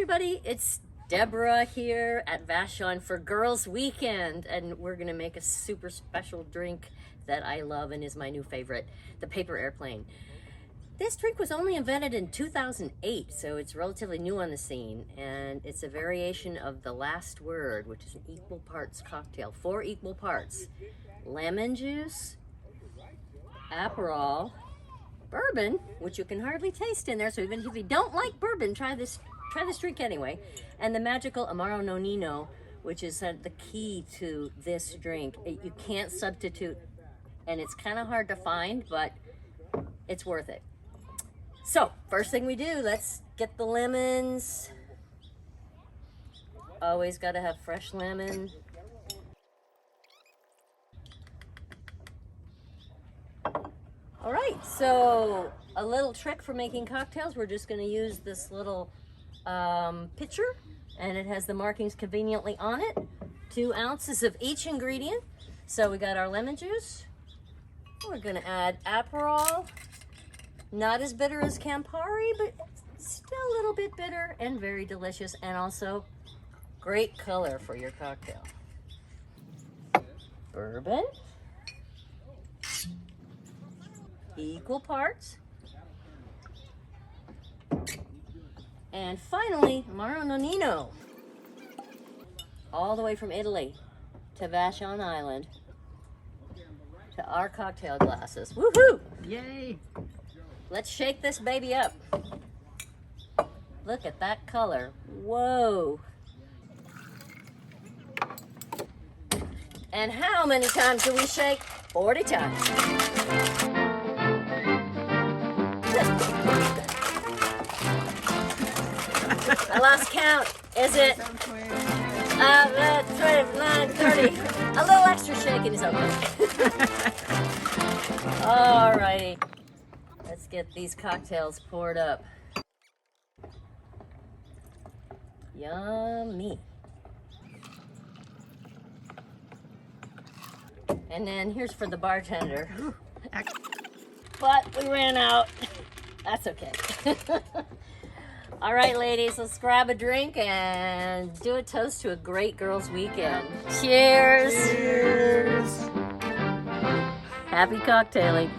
everybody, it's Deborah here at Vashon for Girls Weekend, and we're gonna make a super special drink that I love and is my new favorite, the paper airplane. This drink was only invented in 2008, so it's relatively new on the scene, and it's a variation of the last word, which is an equal parts cocktail, 4 equal parts. Lemon juice, Aperol, bourbon, which you can hardly taste in there, so even if you don't like bourbon, try this drink anyway, and the magical Amaro Nonino, which is the key to this drink. You can't substitute, and it's kind of hard to find, but it's worth it. So, first thing we do, let's get the lemons. Always got to have fresh lemon. All right, so a little trick for making cocktails. We're just going to use this little pitcher, and it has the markings conveniently on it. 2 ounces of each ingredient. So we got our lemon juice. We're going to add Aperol. Not as bitter as Campari, but still a little bit bitter and very delicious, and also great color for your cocktail. Bourbon. Equal parts. And finally, Amaro Nonino. All the way from Italy to Vashon Island to our cocktail glasses. Woohoo! Yay! Let's shake this baby up. Look at that color. Whoa. And how many times do we shake? 40 times. I lost count. Is it 29, 30? A little extra shaking is okay. Alrighty. Let's get these cocktails poured up. Yummy. And then here's for the bartender. But we ran out. That's okay. All right, ladies, let's grab a drink and do a toast to a great girls' weekend. Cheers. Cheers. Happy cocktailing.